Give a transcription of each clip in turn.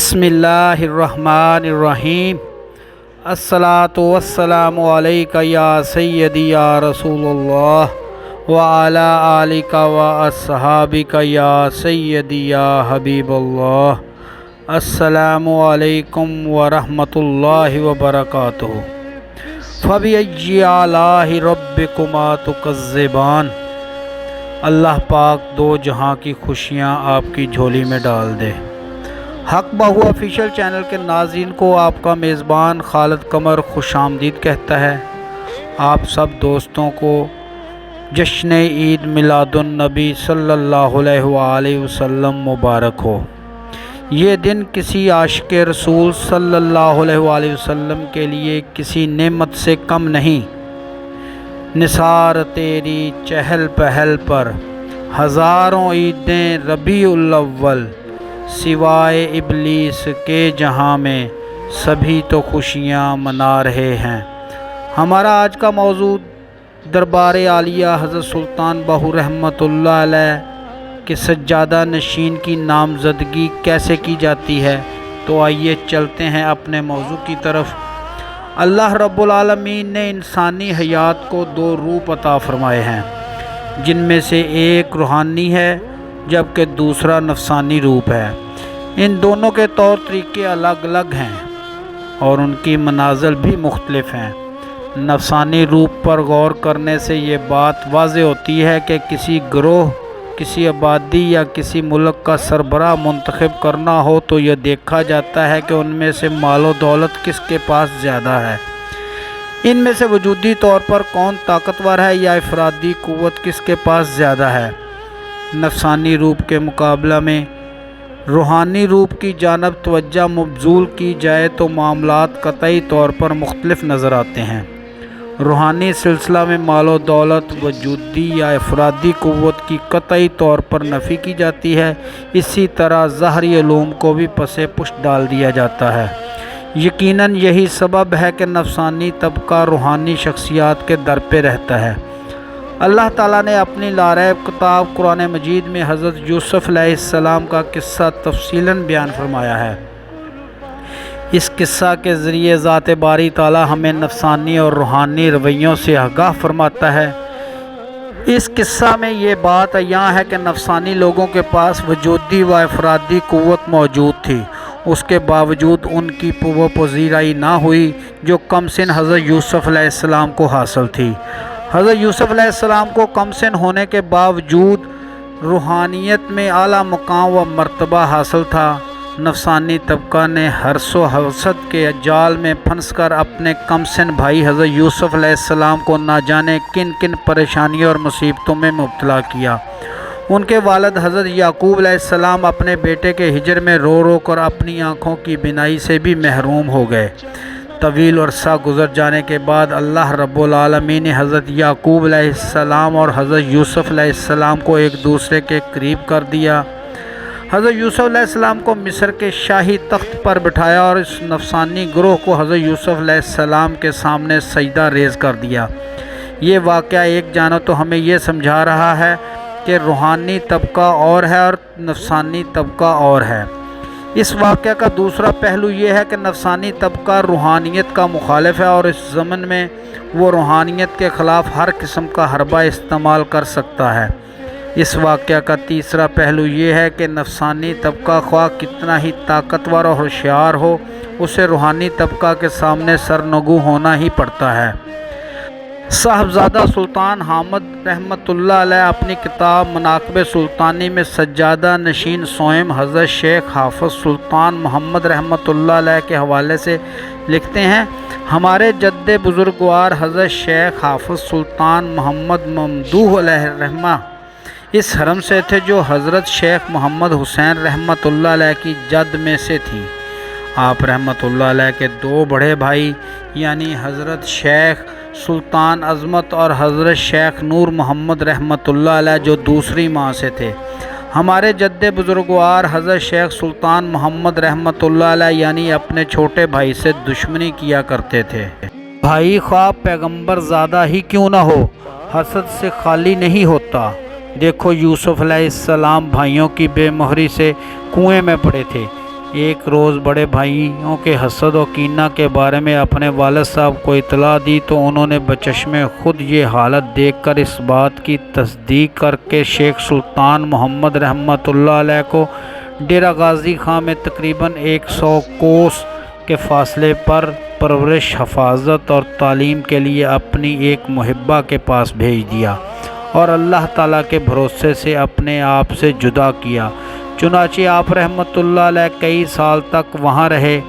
بسم اللہ الرحمن الرحیم۔ الصلاۃ والسلام علیک یا سیدی یا رسول اللہ وعلی آلک و اصحابک یا سیدی یا حبیب اللہ۔ السلام علیکم ورحمۃ اللہ وبرکاتہ۔ فبأی آلاء ربکما تکذبان۔ اللہ پاک دو جہاں کی خوشیاں آپ کی جھولی میں ڈال دے۔ حق بہو آفیشیل چینل کے ناظرین کو آپ کا میزبان خالد قمر خوش آمدید کہتا ہے۔ آپ سب دوستوں کو جشن عید میلاد النبی صلی اللہ علیہ وآلہ وسلم مبارک ہو۔ یہ دن کسی عاشق رسول صلی اللہ علیہ وآلہ وسلم کے لیے کسی نعمت سے کم نہیں۔ نثار تیری چہل پہل پر ہزاروں عیدیں ربیع الاول، سوائے ابلیس کے جہاں میں سبھی تو خوشیاں منا رہے ہیں۔ ہمارا آج کا موضوع دربار عالیہ حضرت سلطان بہو رحمۃ اللہ علیہ کے سجادہ نشین کی نامزدگی کیسے کی جاتی ہے، تو آئیے چلتے ہیں اپنے موضوع کی طرف۔ اللہ رب العالمین نے انسانی حیات کو دو روپ عطا فرمائے ہیں، جن میں سے ایک روحانی ہے جبکہ دوسرا نفسانی روپ ہے۔ ان دونوں کے طور طریقے الگ الگ ہیں اور ان کی منازل بھی مختلف ہیں۔ نفسانی روپ پر غور کرنے سے یہ بات واضح ہوتی ہے کہ کسی گروہ، کسی آبادی یا کسی ملک کا سربراہ منتخب کرنا ہو تو یہ دیکھا جاتا ہے کہ ان میں سے مال و دولت کس کے پاس زیادہ ہے، ان میں سے وجودی طور پر کون طاقتور ہے، یا افرادی قوت کس کے پاس زیادہ ہے۔ نفسانی روپ کے مقابلہ میں روحانی روپ کی جانب توجہ مبذول کی جائے تو معاملات قطعی طور پر مختلف نظر آتے ہیں۔ روحانی سلسلہ میں مال و دولت، وجودی یا افرادی قوت کی قطعی طور پر نفی کی جاتی ہے، اسی طرح ظاہری علوم کو بھی پس پشت ڈال دیا جاتا ہے۔ یقیناً یہی سبب ہے کہ نفسانی طبقہ روحانی شخصیات کے در پہ رہتا ہے۔ اللہ تعالیٰ نے اپنی لاریب کتاب قرآن مجید میں حضرت یوسف علیہ السلام کا قصہ تفصیلاً بیان فرمایا ہے۔ اس قصہ کے ذریعے ذات باری تعالیٰ ہمیں نفسانی اور روحانی رویوں سے آگاہ فرماتا ہے۔ اس قصہ میں یہ بات عیاں ہے کہ نفسانی لوگوں کے پاس وجودی و افرادی قوت موجود تھی، اس کے باوجود ان کی وہ پذیرائی نہ ہوئی جو کم سن حضرت یوسف علیہ السلام کو حاصل تھی۔ حضرت یوسف علیہ السلام کو کم سن ہونے کے باوجود روحانیت میں اعلیٰ مقام و مرتبہ حاصل تھا۔ نفسانی طبقہ نے حرص و حسد کے جال میں پھنس کر اپنے کم سن بھائی حضرت یوسف علیہ السلام کو نہ جانے کن کن پریشانیوں اور مصیبتوں میں مبتلا کیا۔ ان کے والد حضرت یعقوب علیہ السلام اپنے بیٹے کے ہجر میں رو رو کر اپنی آنکھوں کی بینائی سے بھی محروم ہو گئے۔ طویل عرصہ گزر جانے کے بعد اللہ رب العالمین نے حضرت یعقوب علیہ السلام اور حضرت یوسف علیہ السلام کو ایک دوسرے کے قریب کر دیا۔ حضرت یوسف علیہ السلام کو مصر کے شاہی تخت پر بٹھایا اور اس نفسانی گروہ کو حضرت یوسف علیہ السلام کے سامنے سجدہ ریز کر دیا۔ یہ واقعہ ایک جانب تو ہمیں یہ سمجھا رہا ہے کہ روحانی طبقہ اور ہے اور نفسانی طبقہ اور ہے۔ اس واقعہ کا دوسرا پہلو یہ ہے کہ نفسانی طبقہ روحانیت کا مخالف ہے اور اس ضمن میں وہ روحانیت کے خلاف ہر قسم کا حربہ استعمال کر سکتا ہے۔ اس واقعہ کا تیسرا پہلو یہ ہے کہ نفسانی طبقہ خواہ کتنا ہی طاقتور اور ہوشیار ہو، اسے روحانی طبقہ کے سامنے سرنگو ہونا ہی پڑتا ہے۔ صاحبزادہ سلطان حامد رحمۃ اللہ علیہ اپنی کتاب مناقب سلطانی میں سجادہ نشین سوئم حضرت شیخ حافظ سلطان محمد رحمۃ اللہ علیہ کے حوالے سے لکھتے ہیں، ہمارے جد بزرگوار حضرت شیخ حافظ سلطان محمد ممدوح علیہ رحمہ اس حرم سے تھے جو حضرت شیخ محمد حسین رحمۃ اللہ علیہ کی جد میں سے تھی۔ آپ رحمۃ اللہ علیہ کے دو بڑے بھائی یعنی حضرت شیخ سلطان عظمت اور حضرت شیخ نور محمد رحمۃ اللہ علیہ جو دوسری ماں سے تھے، ہمارے جد بزرگوار حضرت شیخ سلطان محمد رحمۃ اللہ علیہ یعنی اپنے چھوٹے بھائی سے دشمنی کیا کرتے تھے۔ بھائی خواہ پیغمبر زادہ ہی کیوں نہ ہو، حسد سے خالی نہیں ہوتا۔ دیکھو یوسف علیہ السلام بھائیوں کی بے مہری سے کنویں میں پڑے تھے، ایک روز بڑے بھائیوں کے حسد و کینہ کے بارے میں اپنے والد صاحب کو اطلاع دی تو انہوں نے بچشم خود یہ حالت دیکھ کر اس بات کی تصدیق کر کے شیخ سلطان محمد رحمۃ اللہ علیہ کو ڈیرہ غازی خان میں تقریباً 100 کوس کے فاصلے پر پرورش، حفاظت اور تعلیم کے لیے اپنی ایک محبہ کے پاس بھیج دیا اور اللہ تعالیٰ کے بھروسے سے اپنے آپ سے جدا کیا۔ چنانچہ آپ رحمۃ اللہ علیہ کئی سال تک وہاں رہے۔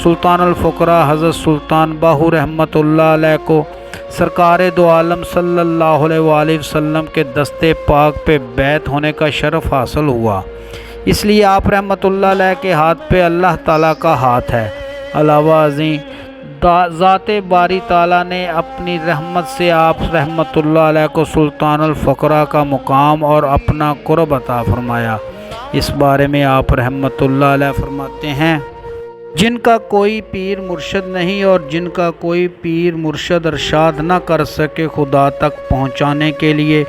سلطان الفقراء حضرت سلطان باہو رحمۃ اللہ علیہ کو سرکار دو عالم صلی اللہ علیہ وآلہ وسلم کے دستے پاک پہ بیعت ہونے کا شرف حاصل ہوا، اس لیے آپ رحمۃ اللہ علیہ کے ہاتھ پہ اللہ تعالیٰ کا ہاتھ ہے۔ علاوہ ازیں ذات باری تعالیٰ نے اپنی رحمت سے آپ رحمۃ اللہ علیہ کو سلطان الفقراء کا مقام اور اپنا قرب عطا فرمایا۔ اس بارے میں آپ رحمۃ اللہ علیہ فرماتے ہیں، جن کا کوئی پیر مرشد نہیں اور جن کا کوئی پیر مرشد ارشاد نہ کر سکے خدا تک پہنچانے کے لیے،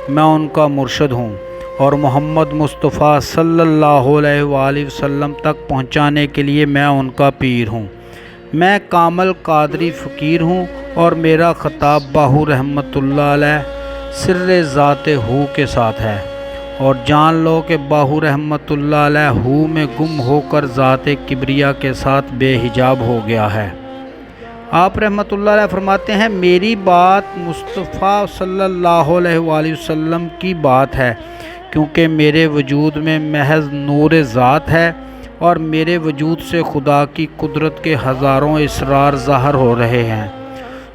میں ان کا مرشد ہوں، اور محمد مصطفیٰ صلی اللہ علیہ وآلہ وسلم تک پہنچانے کے لیے میں ان کا پیر ہوں۔ میں کامل قادری فقیر ہوں اور میرا خطاب باہو رحمۃ اللہ علیہ سر ذات ہو کے ساتھ ہے، اور جان لو کہ باہو رحمۃ اللہ علیہ ہو میں گم ہو کر ذات کبریا کے ساتھ بے حجاب ہو گیا ہے۔ آپ رحمۃ اللہ علیہ فرماتے ہیں، میری بات مصطفیٰ صلی اللہ علیہ وآلہ وسلم کی بات ہے، کیونکہ میرے وجود میں محض نور ذات ہے اور میرے وجود سے خدا کی قدرت کے ہزاروں اسرار ظاہر ہو رہے ہیں۔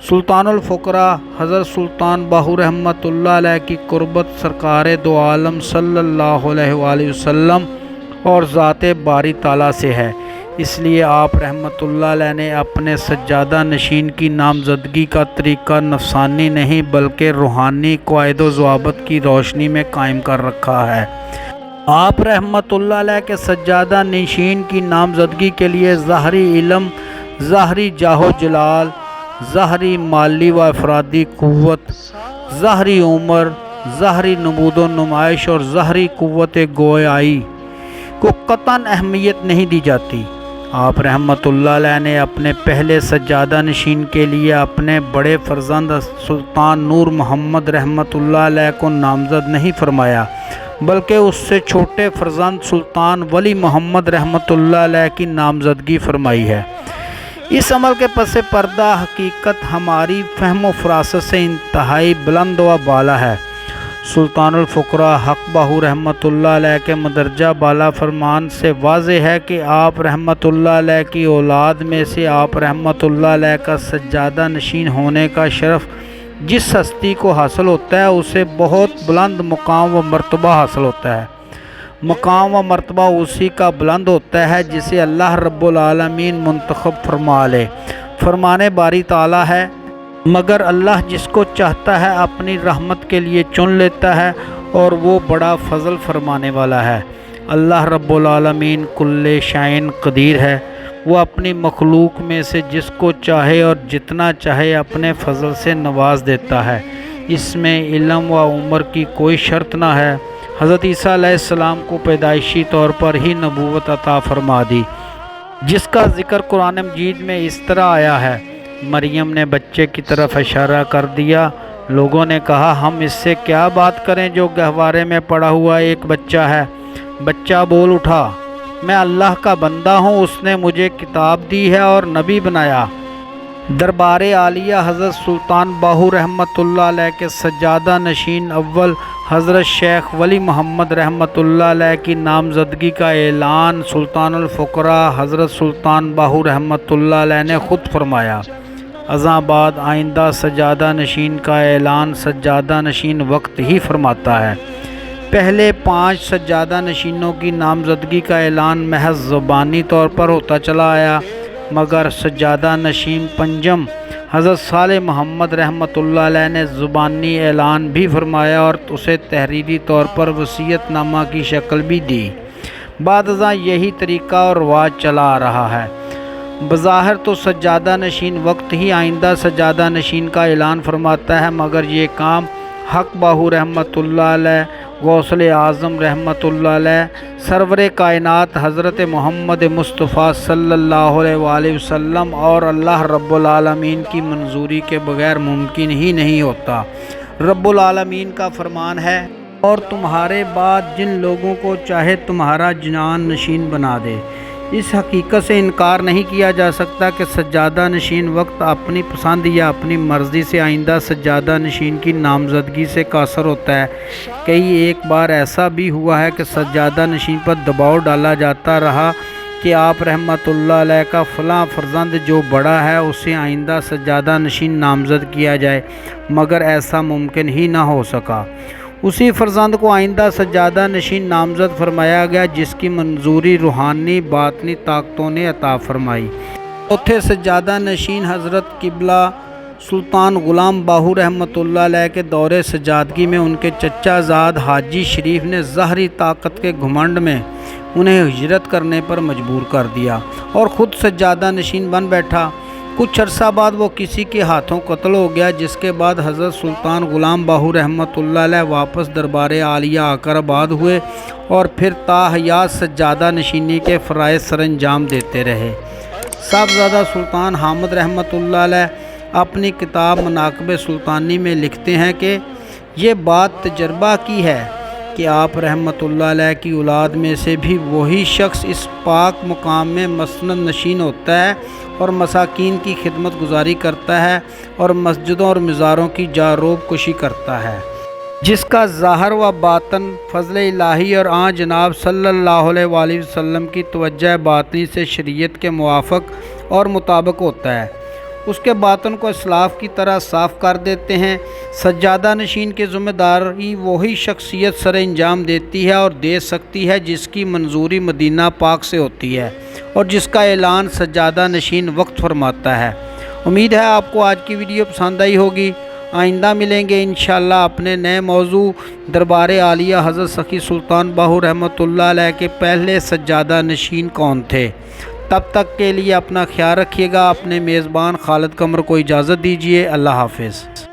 سلطان الفقراء حضرت سلطان باہو رحمۃ اللہ علیہ کی قربت سرکار دو عالم صلی اللہ علیہ وآلہ وسلم اور ذات باری تعالیٰ سے ہے، اس لیے آپ رحمۃ اللہ علیہ نے اپنے سجادہ نشین کی نامزدگی کا طریقہ نفسانی نہیں بلکہ روحانی قواعد و ضوابط کی روشنی میں قائم کر رکھا ہے۔ آپ رحمۃ اللہ علیہ کے سجادہ نشین کی نامزدگی کے لیے ظاہری علم، ظاہری جاہ و جلال، ظاہری مالی و افرادی قوت، ظاہری عمر، ظاہری نمود و نمائش اور ظاہری قوت گویائی کو قطعاً اہمیت نہیں دی جاتی۔ آپ رحمۃ اللہ علیہ نے اپنے پہلے سجادہ نشین کے لیے اپنے بڑے فرزند سلطان نور محمد رحمۃ اللہ علیہ کو نامزد نہیں فرمایا، بلکہ اس سے چھوٹے فرزند سلطان ولی محمد رحمۃ اللہ علیہ کی نامزدگی فرمائی ہے۔ اس عمل کے پس پردہ حقیقت ہماری فہم و فراست سے انتہائی بلند و بالا ہے۔ سلطان الفقراء حق باہو رحمۃ اللہ علیہ کے مدرجہ بالا فرمان سے واضح ہے کہ آپ رحمۃ اللہ علیہ کی اولاد میں سے آپ رحمۃ اللہ علیہ کا سجادہ نشین ہونے کا شرف جس ہستی کو حاصل ہوتا ہے اسے بہت بلند مقام و مرتبہ حاصل ہوتا ہے۔ مقام و مرتبہ اسی کا بلند ہوتا ہے جسے اللہ رب العالمین منتخب فرما لے۔ فرمانے باری تعالیٰ ہے، مگر اللہ جس کو چاہتا ہے اپنی رحمت کے لیے چن لیتا ہے، اور وہ بڑا فضل فرمانے والا ہے۔ اللہ رب العالمین کل شیء قدیر ہے، وہ اپنی مخلوق میں سے جس کو چاہے اور جتنا چاہے اپنے فضل سے نواز دیتا ہے۔ اس میں علم و عمر کی کوئی شرط نہ ہے۔ حضرت عیسیٰ علیہ السلام کو پیدائشی طور پر ہی نبوت عطا فرما دی، جس کا ذکر قرآن مجید میں اس طرح آیا ہے، مریم نے بچے کی طرف اشارہ کر دیا، لوگوں نے کہا ہم اس سے کیا بات کریں جو گہوارے میں پڑا ہوا ایک بچہ ہے۔ بچہ بول اٹھا، میں اللہ کا بندہ ہوں، اس نے مجھے کتاب دی ہے اور نبی بنایا۔ دربار عالیہ حضرت سلطان باہو رحمۃ اللہ علیہ کے سجادہ نشین اول حضرت شیخ ولی محمد رحمۃ اللہ علیہ کی نامزدگی کا اعلان سلطان الفقراء حضرت سلطان باہو رحمۃ اللہ علیہ نے خود فرمایا۔ ازاں بعد آئندہ سجادہ نشین کا اعلان سجادہ نشین وقت ہی فرماتا ہے۔ پہلے 5 سجادہ نشینوں کی نامزدگی کا اعلان محض زبانی طور پر ہوتا چلا آیا، مگر سجادہ نشین پنجم حضرت صالح محمد رحمۃ اللہ علیہ نے زبانی اعلان بھی فرمایا اور اسے تحریری طور پر وصیت نامہ کی شکل بھی دی۔ بعد ازاں یہی طریقہ اور رواج چلا آ رہا ہے۔ بظاہر تو سجادہ نشین وقت ہی آئندہ سجادہ نشین کا اعلان فرماتا ہے، مگر یہ کام حق باہو رحمۃ اللہ علیہ غوث اعظم رحمۃ اللہ علیہ، سرور کائنات حضرت محمد مصطفیٰ صلی اللہ علیہ وآلہ وسلم اور اللہ رب العالمین کی منظوری کے بغیر ممکن ہی نہیں ہوتا۔ رب العالمین کا فرمان ہے، اور تمہارے بعد جن لوگوں کو چاہے تمہارا جنان نشین بنا دے۔ اس حقیقت سے انکار نہیں کیا جا سکتا کہ سجادہ نشین وقت اپنی پسند یا اپنی مرضی سے آئندہ سجادہ نشین کی نامزدگی سے قاصر ہوتا ہے۔ کئی ایک بار ایسا بھی ہوا ہے کہ سجادہ نشین پر دباؤ ڈالا جاتا رہا کہ آپ رحمۃ اللہ علیہ کا فلاں فرزند جو بڑا ہے اسے آئندہ سجادہ نشین نامزد کیا جائے، مگر ایسا ممکن ہی نہ ہو سکا۔ اسی فرزند کو آئندہ سجادہ نشین نامزد فرمایا گیا جس کی منظوری روحانی باطنی طاقتوں نے عطا فرمائی۔ چوتھے سجادہ نشین حضرت قبلہ سلطان غلام باہو رحمۃ اللہ علیہ کے دور سجادگی میں ان کے چچا زاد حاجی شریف نے ظاہری طاقت کے گھمنڈ میں انہیں ہجرت کرنے پر مجبور کر دیا اور خود سجادہ نشین بن بیٹھا۔ کچھ عرصہ بعد وہ کسی کے ہاتھوں قتل ہو گیا، جس کے بعد حضرت سلطان غلام باہو رحمۃ اللہ علیہ واپس دربار عالیہ آ کر آباد ہوئے اور پھر تا حیات سجادہ نشینی کے فرائض سر انجام دیتے رہے۔ صاحبزادہ سلطان حامد رحمۃ اللہ علیہ اپنی کتاب مناقب سلطانی میں لکھتے ہیں کہ یہ بات تجربہ کی ہے کہ آپ رحمۃ اللہ علیہ کی اولاد میں سے بھی وہی شخص اس پاک مقام میں مسند نشین ہوتا ہے اور مساکین کی خدمت گزاری کرتا ہے اور مسجدوں اور مزاروں کی جاروب کشی کرتا ہے، جس کا ظاہر و باطن فضل الہی اور آن جناب صلی اللہ علیہ وآلہ وسلم کی توجہ باطنی سے شریعت کے موافق اور مطابق ہوتا ہے۔ اس کے باطن کو اسلاف کی طرح صاف کر دیتے ہیں۔ سجادہ نشین کی ذمہ داری وہی شخصیت سر انجام دیتی ہے اور دے سکتی ہے جس کی منظوری مدینہ پاک سے ہوتی ہے اور جس کا اعلان سجادہ نشین وقت فرماتا ہے۔ امید ہے آپ کو آج کی ویڈیو پسند آئی ہوگی۔ آئندہ ملیں گے انشاءاللہ اپنے نئے موضوع دربار عالیہ حضرت سخی سلطان باہو رحمۃ اللہ علیہ کے پہلے سجادہ نشین کون تھے۔ تب تک کے لیے اپنا خیال رکھیے گا۔ اپنے میزبان خالد قمر کو اجازت دیجیے۔ اللہ حافظ۔